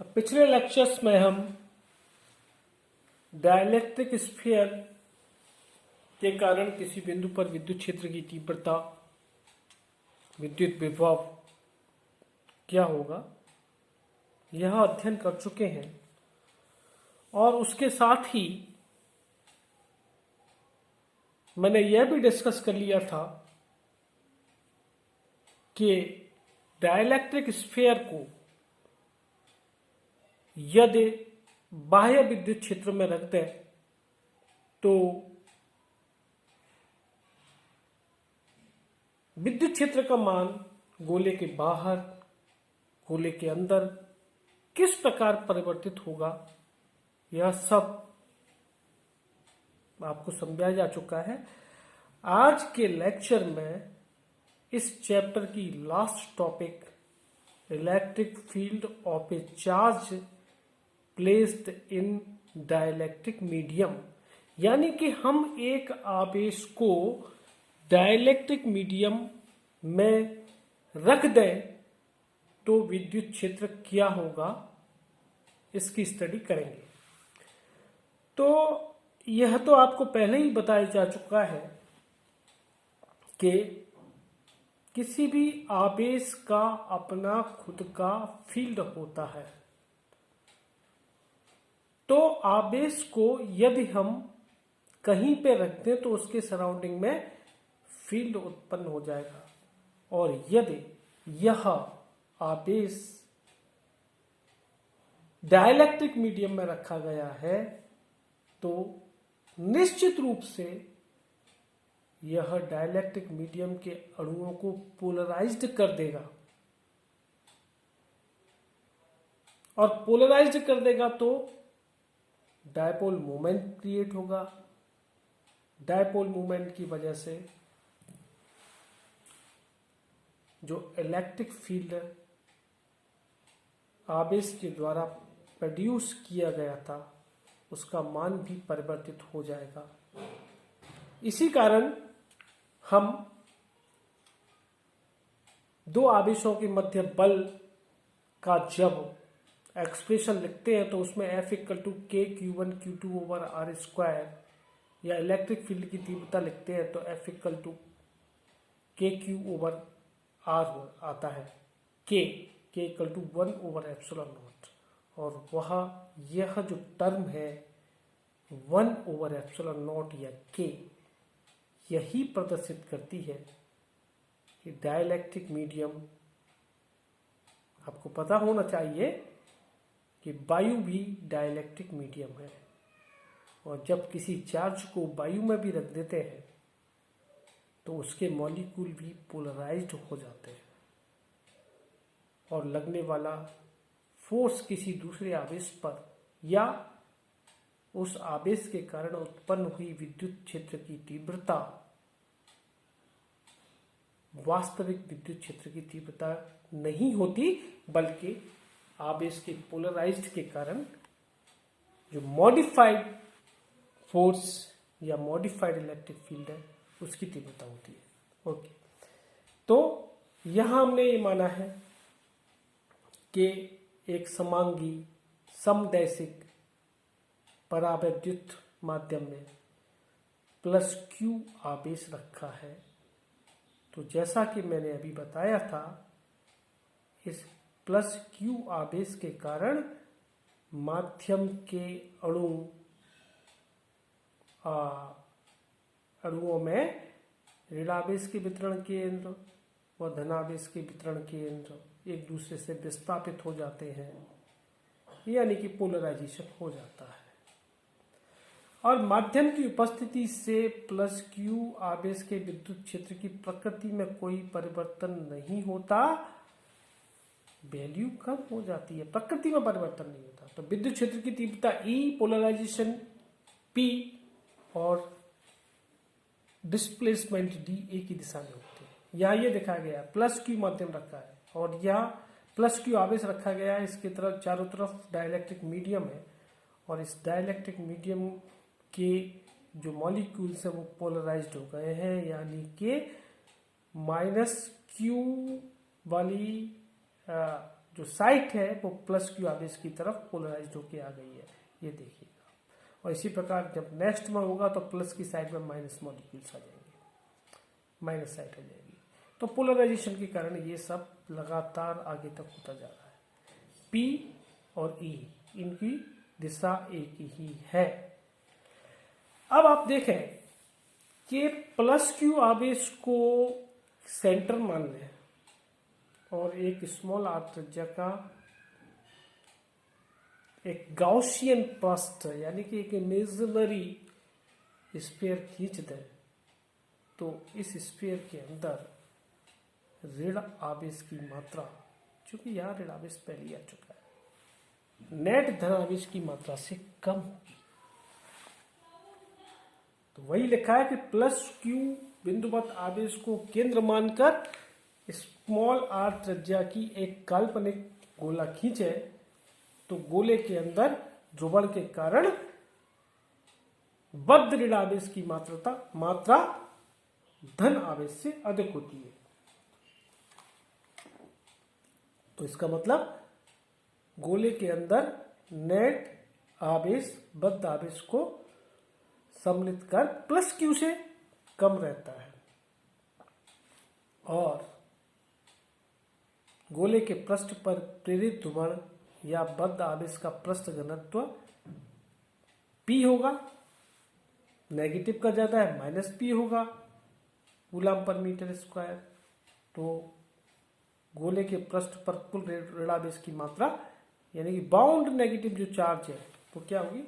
पिछले लेक्चर्स में हम डाइलेक्ट्रिक स्फीयर के कारण किसी बिंदु पर विद्युत क्षेत्र की तीव्रता, विद्युत विभव क्या होगा, यह अध्ययन कर चुके हैं। और उसके साथ ही मैंने यह भी डिस्कस कर लिया था कि डाइलेक्ट्रिक स्फीयर को यदि बाह्य विद्युत क्षेत्र में रख दें तो विद्युत क्षेत्र का मान गोले के बाहर, गोले के अंदर किस प्रकार परिवर्तित होगा, यह सब आपको समझाया जा चुका है। आज के लेक्चर में इस चैप्टर की last topic electric field of A charge placed in dielectric medium, यानी कि हम एक आवेश को डाइलेक्ट्रिक मीडियम में रख दें तो विद्युत क्षेत्र क्या होगा, इसकी स्टडी करेंगे। तो यह तो आपको पहले ही बताया जा चुका है कि किसी भी आवेश का अपना खुद का फील्ड होता है। तो आवेश को यदि हम कहीं पे रख दें तो उसके सराउंडिंग में फील्ड उत्पन्न हो जाएगा, और यदि यह आवेश डाइलेक्ट्रिक मीडियम में रखा गया है तो निश्चित रूप से यह डाइलेक्ट्रिक मीडियम के अणुओं को पोलराइज्ड कर देगा, और पोलराइज्ड कर देगा तो डायपोल मोमेंट क्रिएट होगा। डायपोल मोमेंट की वजह से जो इलेक्ट्रिक फील्ड आवेश के द्वारा प्रोड्यूस किया गया था उसका मान भी परिवर्तित हो जाएगा। इसी कारण हम दो आवेशों के मध्य बल का जब एक्सप्रेशन लिखते हैं तो उसमें F = K Q1 Q2 over R square, या इलेक्ट्रिक फील्ड की तीव्रता लिखते हैं तो F = KQ ओवर R आता है। K = 1 ओवर एप्सिलॉन नॉट, और वह यह जो टर्म है 1 ओवर एप्सिलॉन नॉट या K, यही प्रदर्शित करती है कि डाइलेक्ट्रिक मीडियम, आपको पता होना चाहिए कि वायु भी डाइलेक्ट्रिक मीडियम है, और जब किसी चार्ज को वायु में भी रख देते हैं तो उसके मॉलिक्यूल भी पोलराइज्ड हो जाते हैं, और लगने वाला फोर्स किसी दूसरे आवेश पर या उस आवेश के कारण उत्पन्न हुई विद्युत क्षेत्र की तीव्रता वास्तविक विद्युत क्षेत्र की तीव्रता नहीं होती, बल्कि आवेश के पोलराइज्ड के कारण जो मॉडिफाइड फोर्स या मॉडिफाइड इलेक्ट्रिक फील्ड है उसकी तीव्रता होती है। ओके, तो यहां हमने ये माना है कि एक समांगी समदैशिक परावैद्युत माध्यम में +Q आवेश रखा है। तो जैसा कि मैंने अभी बताया था, इस +Q आवेश के कारण माध्यम के अणुओं में ऋणावेश के वितरण केंद्र व धनावेश के वितरण केंद्र एक दूसरे से विस्थापित हो जाते हैं, यानी कि पोलराइजेशन हो जाता है। और माध्यम की उपस्थिति से +Q आवेश के विद्युत क्षेत्र की प्रकृति में कोई परिवर्तन नहीं होता, वैल्यू कम हो जाती है, प्रकृति में परिवर्तन नहीं होता। तो विद्युत क्षेत्र की तीव्रता E, पोलराइजेशन P और डिस्प्लेसमेंट D एक ही दिशा में होते हैं। यहाँ ये दिखाया गया है +Q माध्यम रखा है, और यहाँ +Q आवेश रखा गया है, इसके तरफ चारों तरफ डाइलेक्ट्रिक मीडियम है, और इस डाइलेक्ट्रिक मीडियम के जो मॉलिक्यूल्स हैं वो पोलराइज्ड हो गए हैं, यानी कि -Q वाली जो साइट है वो प्लस क्यू आवेश की तरफ पोलराइज्ड होके आ गई है, ये देखिएगा। और इसी प्रकार जब नेक्स्ट में होगा तो प्लस की साइड में माइनस मॉलिक्यूल्स आ जाएंगे, माइनस साइड हो जाएगी। तो पोलराइजेशन के कारण ये सब लगातार आगे तक होता जा रहा है। पी और ई इनकी दिशा एक ही है। अब आप देखें कि प्लस क्यू आवेश को सेंटर मान लें और एक स्मॉल आर त्रिज्या का एक गाउसियन पृष्ठ यानी कि एक इमेजिनरी स्फीयर खींच दें, तो इस स्फीयर के अंदर ऋण आवेश की मात्रा, चूंकि यहां ऋण आवेश पहले आ चुका है, नेट धन आवेश की मात्रा से कम होगी। तो वही लिखा है कि प्लस क्यू बिंदुवत आवेश को केंद्र मानकर स्मॉल आर त्रिज्या की एक काल्पनिक गोला खींचे, तो गोले के अंदर ध्रुवण के कारण बद्ध ऋण आवेश की मात्रा धन आवेश से अधिक होती है। तो इसका मतलब गोले के अंदर नेट आवेश बद्ध आवेश को सम्मिलित कर प्लस क्यू से कम रहता है और गोले के पृष्ठ पर प्रेरित ध्रुवण या बद्ध आवेश का पृष्ठ घनत्व P होगा, नेगेटिव का ज्यादा है माइनस P होगा कूलम पर मीटर स्क्वायर। तो गोले के पृष्ठ पर कुल ऋणावेश की मात्रा यानी कि बाउंड नेगेटिव जो चार्ज है तो क्या होगी,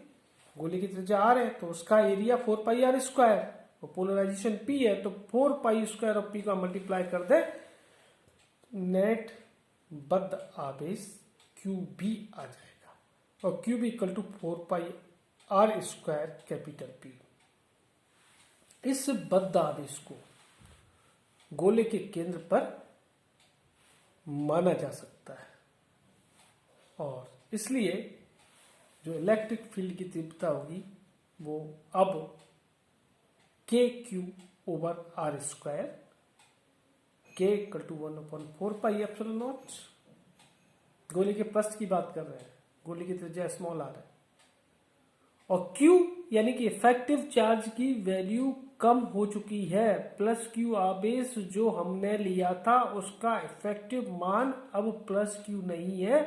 गोले की त्रिज्या r है तो उसका एरिया 4 पाई r स्क्वायर और पोलराइजेशन P है तो 4 पाई स्क्वायर और P का मल्टीप्लाई कर दे, नेट बद्ध आवेश QB आ जाएगा और QB equal to 4 pi r square capital P। इस बद्ध आवेश को गोले के केंद्र पर माना जा सकता है और इसलिए जो इलेक्ट्रिक फील्ड की तीव्रता होगी वो अब KQ over R square, K equal to 1/4 pi epsilon naught, गोले के पृष्ठ की बात कर रहे हैं, गोले की त्रिज्या स्मॉल r है और Q यानी कि इफेक्टिव चार्ज की वैल्यू कम हो चुकी है। प्लस क्यू आवेश जो हमने लिया था उसका इफेक्टिव मान अब प्लस क्यू नहीं है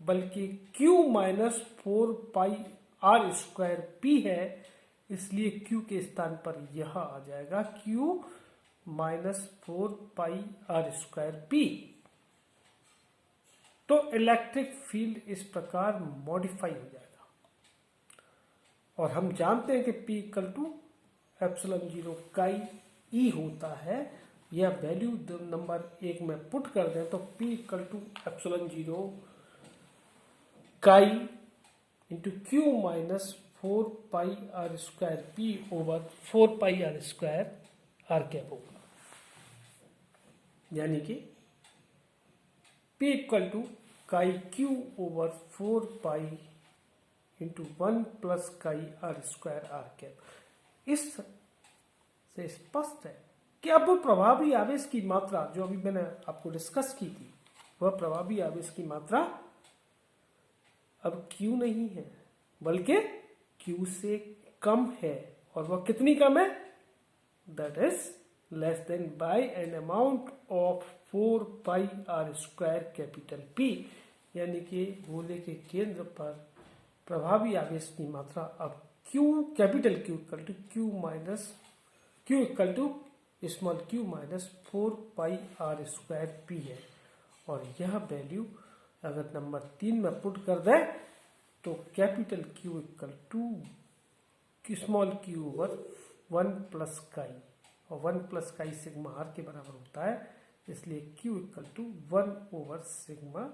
बल्कि Q minus 4 pi R square P है, इसलिए Q के स्थान पर यह आ जाएगा Q minus 4 pi R square P। तो इलेक्ट्रिक फील्ड इस प्रकार मॉडिफाई हो जाएगा और हम जानते हैं कि P इक्वल टू एप्सिलॉन 0 काई E होता है। यह वैल्यू नंबर 1 में पुट कर दें तो P इक्वल टू एप्सिलॉन 0 काई into Q minus 4 pi R square P over 4 pi R square R cap होगा, यानी कि P इक्वल टू काई Q over 4 pi into 1 plus काई R स्क्वायर R कैप। इस से स्पष्ट है कि अब प्रभावी आवेश की मात्रा जो अभी मैंने आपको डिस्कस की थी, वह प्रभावी आवेश की मात्रा अब Q नहीं है बल्कि Q से कम है और वह कितनी कम है, that is less than by an amount of 4 pi R square capital P, यानी कि गोले के केंद्र पर प्रभावी आवेश की मात्रा अब Q capital Q equal to Q equal to small q minus 4 pi R square P है और यह वैल्यू अगर नंबर 3 में पुट कर दे तो capital Q equal to small q over 1 plus chi और 1 प्लस काई सिग्मा r के बराबर होता है, इसलिए Q equal to 1 over sigma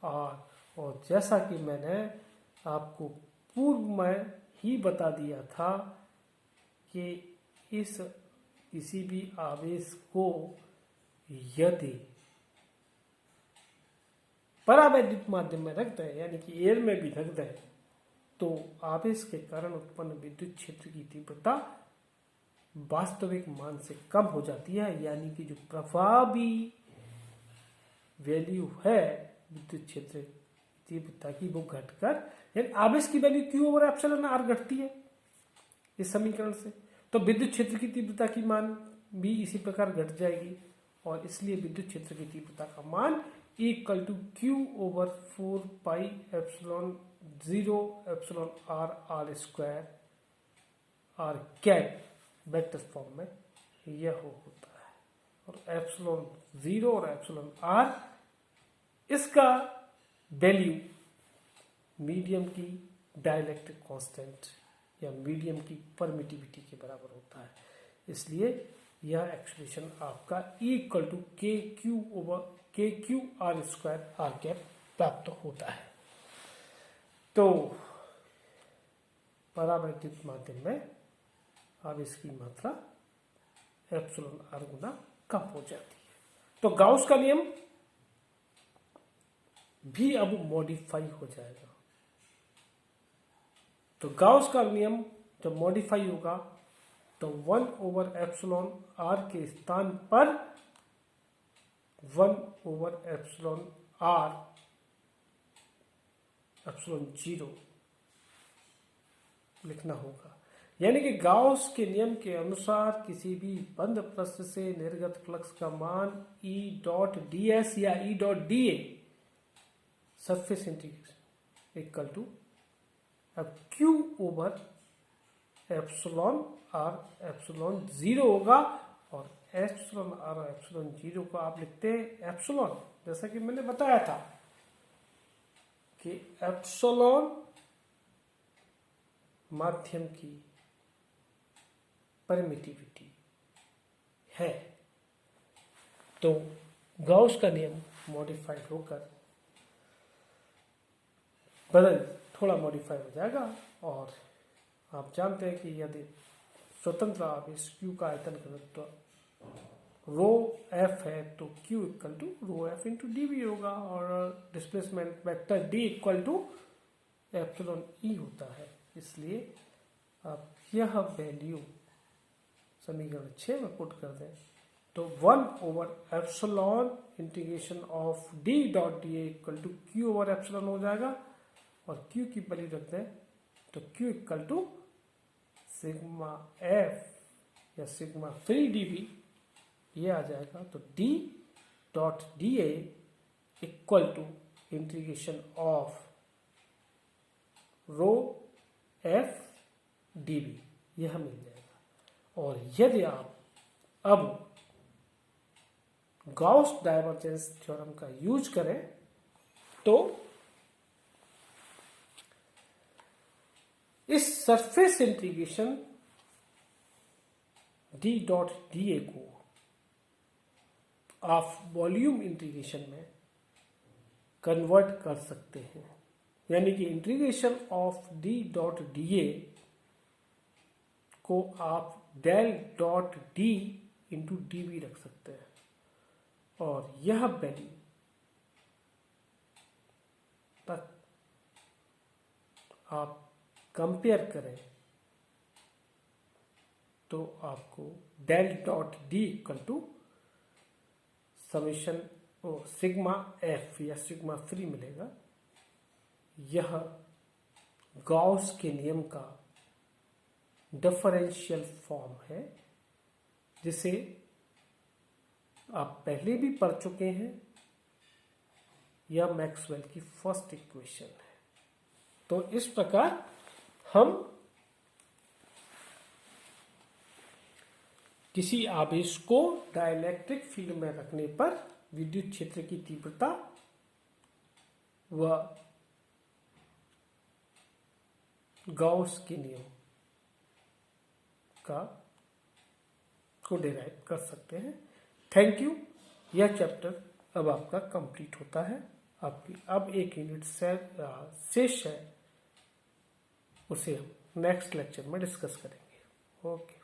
r। और जैसा कि मैंने आपको पूर्व में ही बता दिया था कि इस किसी भी आवेश को यदि परावैद्युत माध्यम में रख दें यानी कि एयर में भी रख दें तो आवेश के कारण उत्पन्न विद्युत क्षेत्र की तीव्रता वास्तविक मान से कम हो जाती है, यानी कि जो प्रभावी वैल्यू है विद्युत क्षेत्र तीव्रता की वो घटकर, यानी आवेश की value Q over epsilon R घटती है इस समीकरण से, तो विद्युत क्षेत्र की तीव्रता की मान भी इसी प्रकार घट जाएगी, और इसलिए विद्युत क्षेत्र की तीव्रता का मान equal to Q over 4 pi epsilon 0 epsilon R R square R cap vector form में यह होता है। और एप्सिलॉन 0 और एप्सिलॉन आर, इसका वैल्यू मीडियम की डाइलेक्ट्रिक कांस्टेंट या मीडियम की परमिटिविटी के बराबर होता है, इसलिए यह एक्सप्रेशन आपका equal to K Q R square R cap प्राप्त होता है। तो परावैद्युत माध्यम में अब इसकी मात्रा एप्सिलॉन आर गुना कम हो जाती है। तो गाउस का नियम भी अब मॉडिफाई हो जाएगा। तो गाउस का नियम जब मॉडिफाई होगा तो 1 ओवर एप्सिलॉन आर के स्थान पर 1 ओवर एप्सिलॉन आर एप्सिलॉन 0 लिखना होगा। यानी कि गाउस के नियम के अनुसार किसी भी बंद प्रश्न से निर्गत फ्लक्स का मान E डॉट ds या E dot da surface integration equal to अब Q over epsilon R epsilon 0 होगा, और एप्सिलॉन आर और एप्सिलॉन 0 को आप लिखते हैं एप्सिलॉन, जैसा कि मैंने बताया था कि एप्सिलॉन माध्यम की परमिटिविटी है। तो गाउस का नियम मॉडिफाइड होकर थोड़ा मॉडिफाई हो जाएगा, और आप जानते हैं कि यदि स्वतंत्र आवेश Q का आयतन घनत्व रो F है तो Q equal to rho F into dv होगा, और displacement vector D equal to epsilon E होता है। इसलिए आप यह वैल्यू समीकरण 6 में पुट कर दें तो 1 over epsilon integration of D dot da equal to Q over epsilon हो जाएगा, और Q की वैल्यू रख दें तो Q equal to sigma F या सिग्मा 3dV ये आ जाएगा। तो D dot da equal to integration of rho F dV यह मिल जाएगा। और यदि आप अब गाउस डाइवर्जेंस थ्योरम का यूज करें तो इस surface integration D dot da को आप वॉल्यूम इंटीग्रेशन में कन्वर्ट कर सकते हैं, यानी कि integration of D dot da को आप del dot D into dV रख सकते हैं, और यह वैल्यू तक आप कंपेयर करें तो आपको del dot D equal to summation sigma F या सिग्मा 3 मिलेगा। यह गाउस के नियम का डिफरेंशियल फॉर्म है, जिसे आप पहले भी पढ़ चुके हैं। यह मैक्सवेल की फर्स्ट इक्वेशन है। तो इस प्रकार हम किसी आवेश को डाइलेक्ट्रिक फील्ड में रखने पर विद्युत क्षेत्र की तीव्रता व गाउस के नियम को डिराइव कर सकते हैं। Thank you. यह चैप्टर अब आपका कंप्लीट होता है। आपकी अब एक यूनिट शेष है, उसे हम नेक्स्ट लेक्चर में डिस्कस करेंगे। ओके।